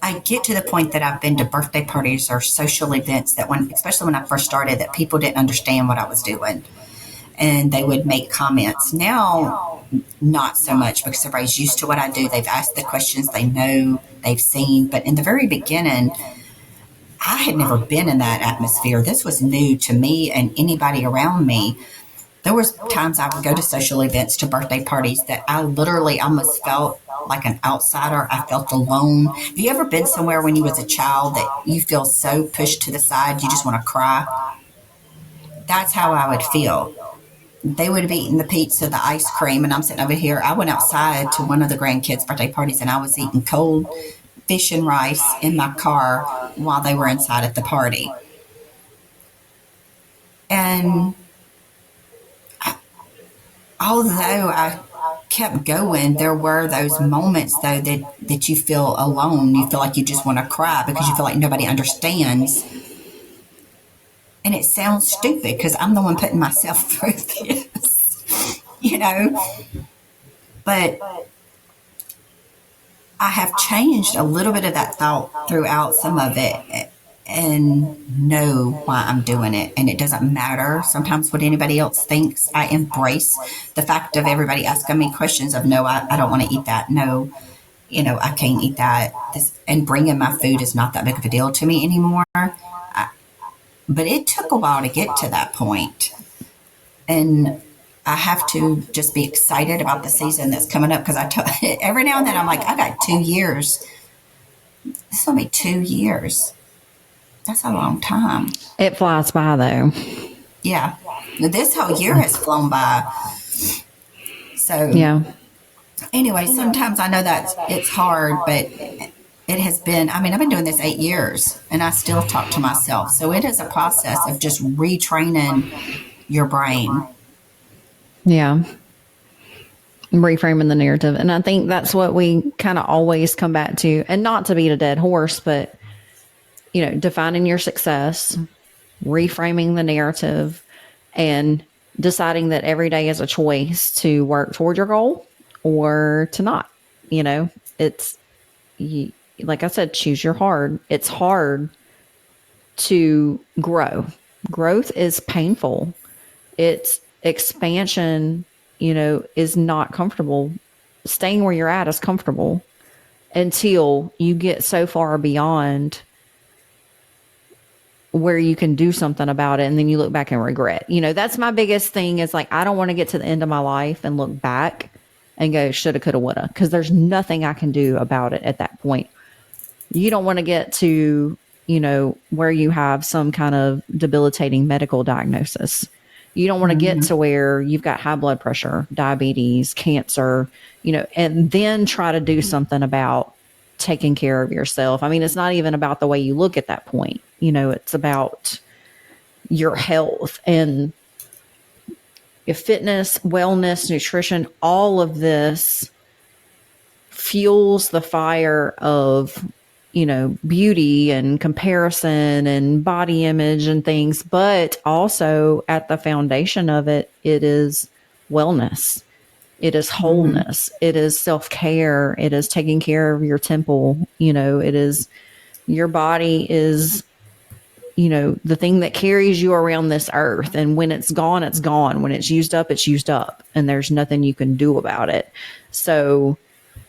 I get to the point that I've been to birthday parties or social events that especially when I first started, that people didn't understand what I was doing. And they would make comments. Now, not so much, because everybody's used to what I do. They've asked the questions, they know, they've seen. But in the very beginning, I had never been in that atmosphere. This was new to me and anybody around me. There was times I would go to social events, to birthday parties, that I literally almost felt like an outsider. I felt alone. Have you ever been somewhere when you was a child that you feel so pushed to the side you just want to cry? That's how I would feel. They would have eaten the pizza, the ice cream, and I'm sitting over here. I went outside to one of the grandkids' birthday parties, and I was eating cold fish and rice in my car while they were inside at the party. And although I kept going, there were those moments, though, that you feel alone. You feel like you just want to cry because you feel like nobody understands And it sounds stupid because I'm the one putting myself through this, you know, but I have changed a little bit of that thought throughout some of it and know why I'm doing it. And it doesn't matter sometimes what anybody else thinks. I embrace the fact of everybody asking me questions of, no, I don't want to eat that. No, you know, I can't eat that. And bringing my food is not that big of a deal to me anymore. But it took a while to get to that point. And I have to just be excited about the season that's coming up because every now and then I'm like, I got 2 years. This will be 2 years. That's a long time. It flies by, though. Yeah. This whole year has flown by. So, yeah. Anyway, sometimes I know that it's hard, but it has been, I mean, I've been doing this 8 years and I still talk to myself. So it is a process of just retraining your brain. Yeah. Reframing the narrative. And I think that's what we kind of always come back to, and not to beat a dead horse, but, you know, defining your success, reframing the narrative, and deciding that every day is a choice to work toward your goal or to not. You know, it's, like I said, choose your hard. It's hard to grow. Growth is painful. It's expansion, you know, is not comfortable. Staying where you're at is comfortable until you get so far beyond where you can do something about it, and then you look back and regret. You know, that's my biggest thing is like, I don't want to get to the end of my life and look back and go, shoulda, coulda, woulda, because there's nothing I can do about it at that point. You don't want to get to, you know, where you have some kind of debilitating medical diagnosis. You don't want to get to where you've got high blood pressure, diabetes, cancer, you know, and then try to do something about taking care of yourself. I mean, it's not even about the way you look at that point. You know, it's about your health and your fitness, wellness, nutrition. All of this fuels the fire of, you know, beauty and comparison and body image and things. But also at the foundation of it, it is wellness. It is wholeness. It is self-care. It is taking care of your temple. You know, it is, your body is, you know, the thing that carries you around this earth. And when it's gone, it's gone. When it's used up, it's used up. And there's nothing you can do about it. So,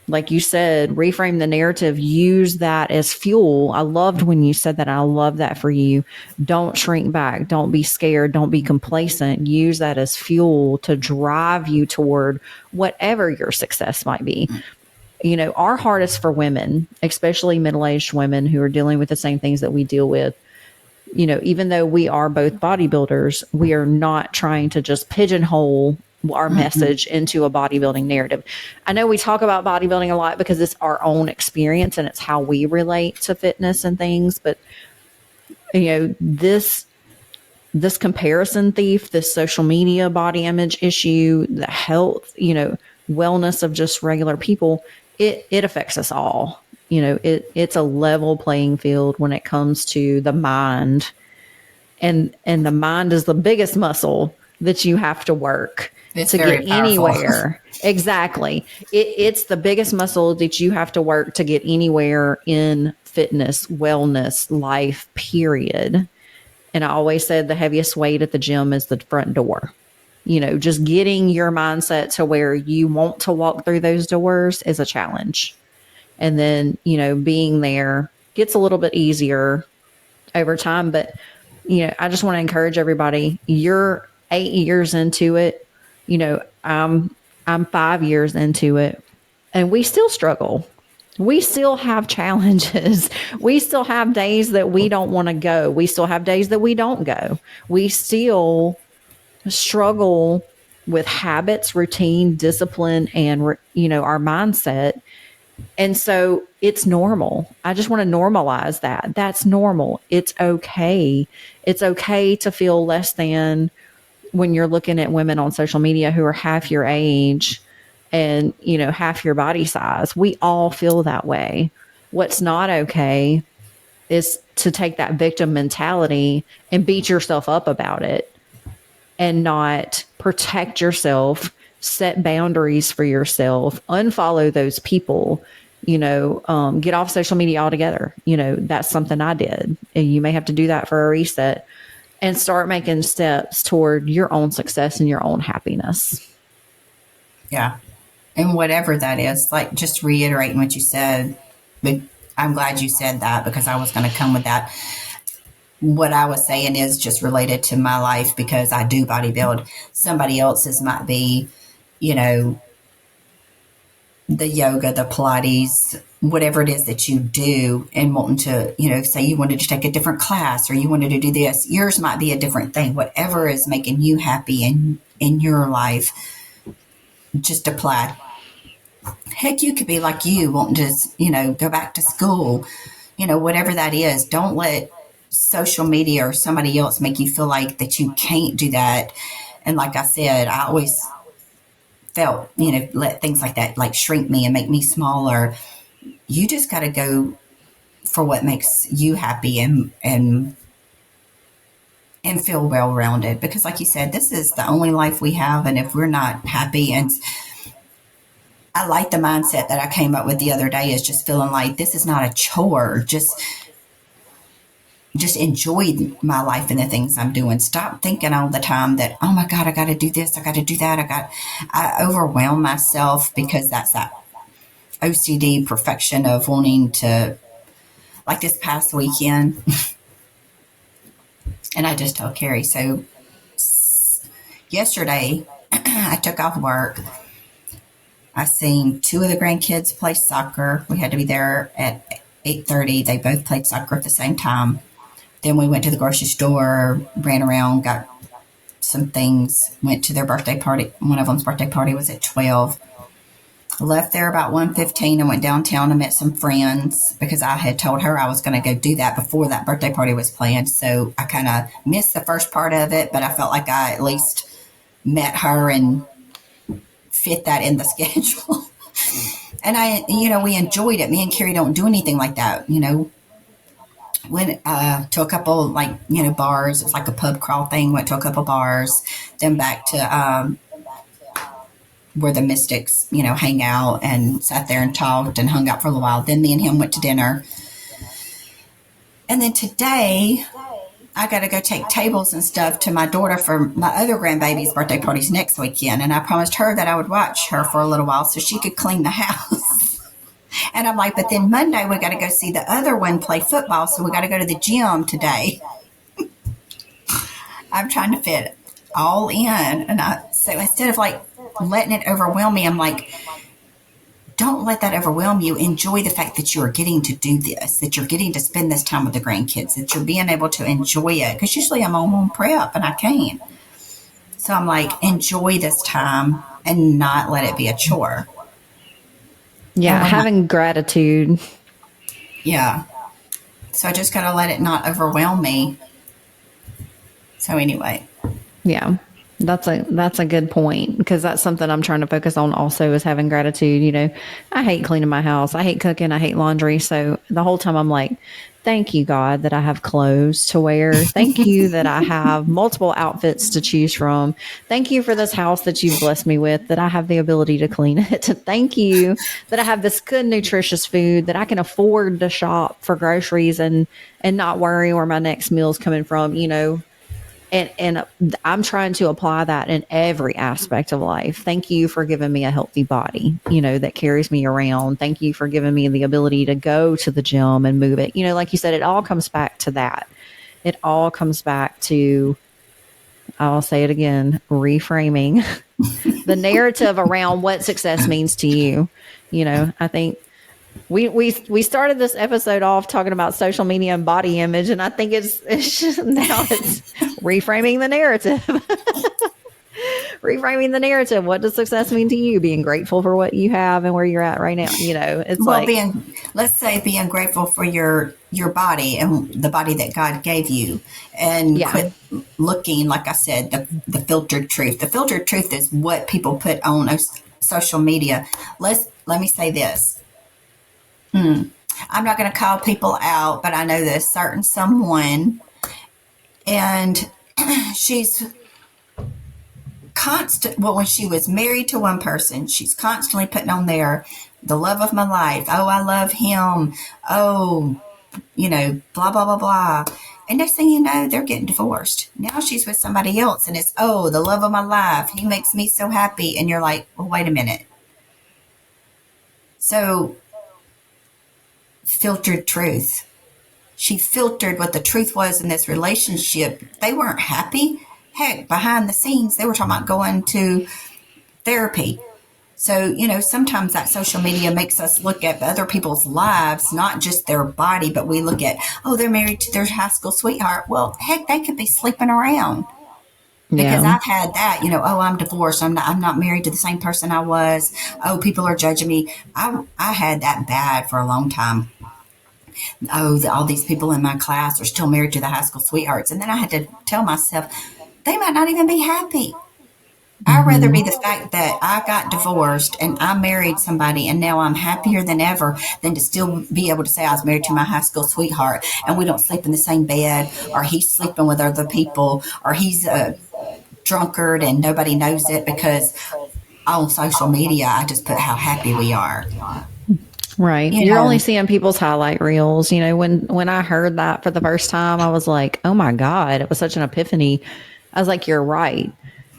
like you said, reframe the narrative, use that as fuel. I loved when you said that. I love that for you. Don't shrink back. Don't be scared. Don't be complacent. Use that as fuel to drive you toward whatever your success might be. You know, our hardest for women, especially middle-aged women who are dealing with the same things that we deal with, you know, even though we are both bodybuilders, we are not trying to just pigeonhole our message into a bodybuilding narrative. I know we talk about bodybuilding a lot because it's our own experience and it's how we relate to fitness and things. But, you know, this comparison thief, this social media body image issue, the health, you know, wellness of just regular people, it affects us all. You know, it's a level playing field when it comes to the mind, and the mind is the biggest muscle that you have to work to get anywhere. Exactly. It's the biggest muscle that you have to work to get anywhere in fitness, wellness, life, period. And I always said the heaviest weight at the gym is the front door. You know, just getting your mindset to where you want to walk through those doors is a challenge. And then, you know, being there gets a little bit easier over time. But, you know, I just want to encourage everybody, you're 8 years into it. You know, I'm 5 years into it, and we still struggle. We still have challenges. We still have days that we don't want to go. We still have days that we don't go. We still struggle with habits, routine, discipline, and, you know, our mindset. And so it's normal. I just want to normalize that. That's normal. It's okay. It's okay to feel less than when you're looking at women on social media who are half your age and, you know, half your body size. We all feel that way. What's not okay is to take that victim mentality and beat yourself up about it and not protect yourself, set boundaries for yourself, unfollow those people, get off social media altogether. That's something I did. And you may have to do that for a reset and start making steps toward your own success and your own happiness. Yeah. And whatever that is, like just reiterating what you said, but I'm glad you said that because I was going to come with that. What I was saying is just related to my life because I do bodybuild. Somebody else's might be, the yoga, the Pilates, whatever it is that you do and wanting to, say you wanted to take a different class or you wanted to do this. Yours might be a different thing. Whatever is making you happy in your life, just apply. Heck, you could be like you wanting to, go back to school, whatever that is. Don't let social media or somebody else make you feel like that you can't do that. And like I said, I always felt, let things like that like shrink me and make me smaller. You just got to go for what makes you happy and feel well-rounded. Because like you said, this is the only life we have. And if we're not happy, and I like the mindset that I came up with the other day is just feeling like this is not a chore. Just enjoy my life and the things I'm doing. Stop thinking all the time that, oh my God, I got to do this. I got to do that. I overwhelm myself because that's that OCD perfection of wanting to, like this past weekend. And I just told Carrie, so yesterday I took off work. I seen two of the grandkids play soccer. We had to be there at 8:30. They both played soccer at the same time. Then we went to the grocery store, ran around, got some things, went to their birthday party. One of them's birthday party was at 12. Left there about 1:15 and went downtown and met some friends because I had told her I was going to go do that before that birthday party was planned. So I kind of missed the first part of it, but I felt like I at least met her and fit that in the schedule. And we enjoyed it. Me and Carrie don't do anything like that, Went to a couple bars. It was like a pub crawl thing. Went to a couple bars, then back to where the Mystics, hang out, and sat there and talked and hung out for a little while. Then me and him went to dinner. And then today, I got to go take tables and stuff to my daughter for my other grandbaby's birthday parties next weekend. And I promised her that I would watch her for a little while so she could clean the house. And I'm like, but then Monday we got to go see the other one play football. So we got to go to the gym today. I'm trying to fit all in. And so instead of letting it overwhelm me, I'm like, don't let that overwhelm you. Enjoy the fact that you are getting to do this, that you're getting to spend this time with the grandkids, that you're being able to enjoy it. Because usually I'm on prep and I can't. So I'm like, enjoy this time and not let it be a chore. Yeah, having gratitude. Yeah. So I just got to let it not overwhelm me. So anyway. Yeah. That's a good point because that's something I'm trying to focus on also is having gratitude. I hate cleaning my house. I hate cooking. I hate laundry. So the whole time I'm like, thank you, God, that I have clothes to wear. Thank you that I have multiple outfits to choose from. Thank you for this house that you've blessed me with, that I have the ability to clean it. Thank you that I have this good, nutritious food, that I can afford to shop for groceries and not worry where my next meal is coming from, And I'm trying to apply that in every aspect of life. Thank you for giving me a healthy body, that carries me around. Thank you for giving me the ability to go to the gym and move it. Like you said, it all comes back to that. It all comes back to, I'll say it again, reframing the narrative around what success means to you. I think we started this episode off talking about social media and body image, and I think it's just, now it's reframing the narrative. Reframing the narrative. What does success mean to you? Being grateful for what you have and where you're at right now. It's let's say being grateful for your body and the body that God gave you, and quit looking, like I said, the filtered truth. The filtered truth is what people put on social media. Let me say this. I'm not going to call people out, but I know this certain someone, and she's constant. Well, when she was married to one person, she's constantly putting on there the love of my life. Oh, I love him. Oh, blah, blah, blah, blah. And next thing you know, they're getting divorced. Now she's with somebody else, and it's, oh, the love of my life. He makes me so happy. And you're like, well, wait a minute. So, filtered truth. She filtered what the truth was in this relationship. They weren't happy. Heck, behind the scenes, they were talking about going to therapy. So, sometimes that social media makes us look at other people's lives, not just their body, but we look at, oh, they're married to their high school sweetheart. Well, heck, they could be sleeping around. Because I've had that, oh, I'm divorced. I'm not married to the same person I was. Oh, people are judging me. I had that bad for a long time. Oh, all these people in my class are still married to the high school sweethearts. And then I had to tell myself, they might not even be happy. I'd rather be the fact that I got divorced and I married somebody and now I'm happier than ever than to still be able to say I was married to my high school sweetheart and we don't sleep in the same bed, or he's sleeping with other people, or he's a drunkard and nobody knows it because on social media I just put how happy we are. Right. You're only seeing people's highlight reels. When I heard that for the first time, I was like, oh my God, it was such an epiphany. I was like, you're right.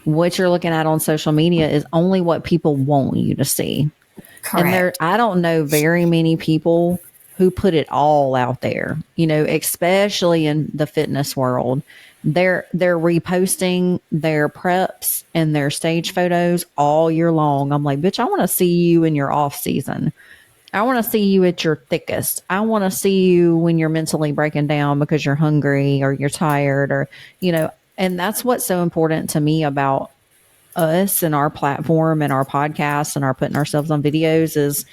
What you're looking at on social media is only what people want you to see. Correct. And I don't know very many people who put it all out there, especially in the fitness world. They're reposting their preps and their stage photos all year long. I'm like, bitch, I want to see you in your off season. I want to see you at your thickest. I want to see you when you're mentally breaking down because you're hungry or you're tired or, and that's what's so important to me about us and our platform and our podcast and our putting ourselves on videos is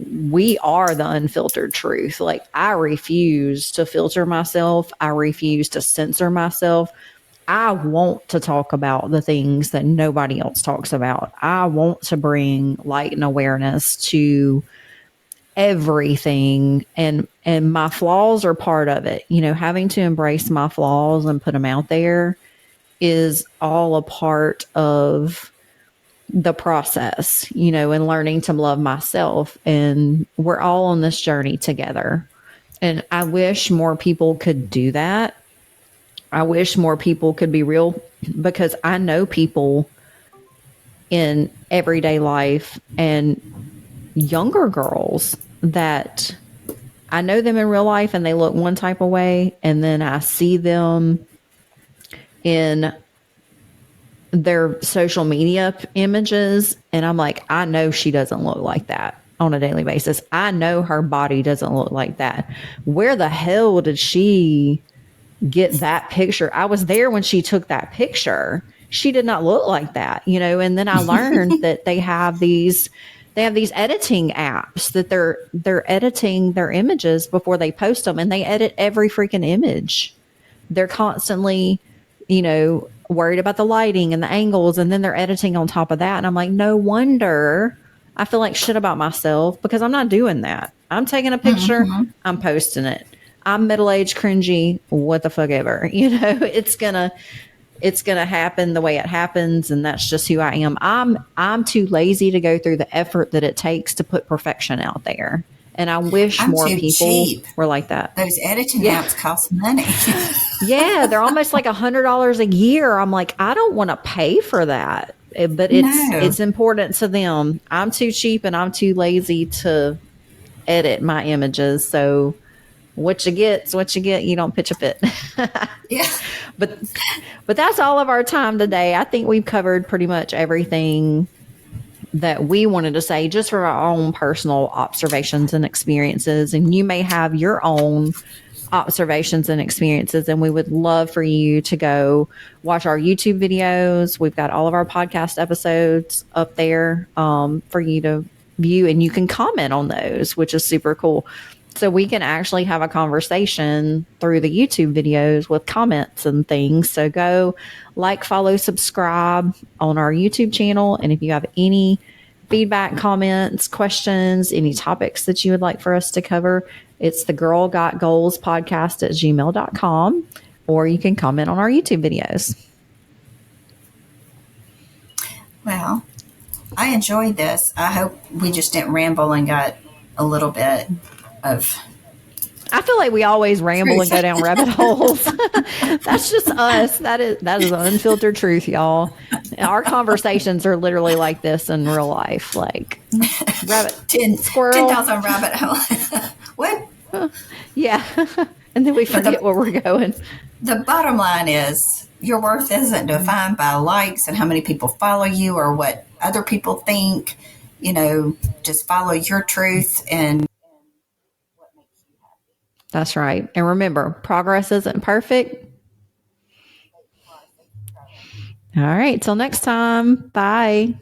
we are the unfiltered truth. Like, I refuse to filter myself. I refuse to censor myself. I want to talk about the things that nobody else talks about. I want to bring light and awareness to everything, and my flaws are part of it. Having to embrace my flaws and put them out there is all a part of the process, and learning to love myself. And we're all on this journey together. And I wish more people could do that. I wish more people could be real, because I know people in everyday life and younger girls that I know them in real life and they look one type of way, and then I see them in their social media images and I'm like, I know she doesn't look like that on a daily basis. I know her body doesn't look like that. Where the hell did she get that picture? I was there when she took that picture. She did not look like that, and then I learned that they have these editing apps that they're editing their images before they post them, and they edit every freaking image. They're constantly, worried about the lighting and the angles, and then they're editing on top of that. And I'm like, no wonder I feel like shit about myself, because I'm not doing that. I'm taking a picture, I'm posting it. I'm middle-aged, cringy, what the fuck ever. It's gonna happen the way it happens, and that's just who I am. I'm too lazy to go through the effort that it takes to put perfection out there. And I wish more people were like that. Those editing apps cost money. Yeah, they're almost like $100 a year. I'm like, I don't want to pay for that, but it's important to them. I'm too cheap and I'm too lazy to edit my images. So what you get's what you get. You don't pitch a fit. Yeah. But that's all of our time today. I think we've covered pretty much everything that we wanted to say, just for our own personal observations and experiences. And you may have your own observations and experiences, and we would love for you to go watch our YouTube videos. We've got all of our podcast episodes up there for you to view, and you can comment on those, which is super cool. So we can actually have a conversation through the YouTube videos with comments and things. So go like, follow, subscribe on our YouTube channel. And if you have any feedback, comments, questions, any topics that you would like for us to cover, it's the Girl Got Goals podcast at gmail.com, or you can comment on our YouTube videos. Well, I enjoyed this. I hope we just didn't ramble and got a little bit of... I feel like we always ramble and go down rabbit holes. That's just us. That is unfiltered truth, y'all. Our conversations are literally like this in real life. Like rabbit, squirrel, 10,000 rabbit hole. What? Yeah. And then we forget where we're going. The bottom line is your worth isn't defined by likes and how many people follow you or what other people think. You know, just follow your truth and what makes you happy. That's right. And remember, progress isn't perfect. All right. Till next time. Bye.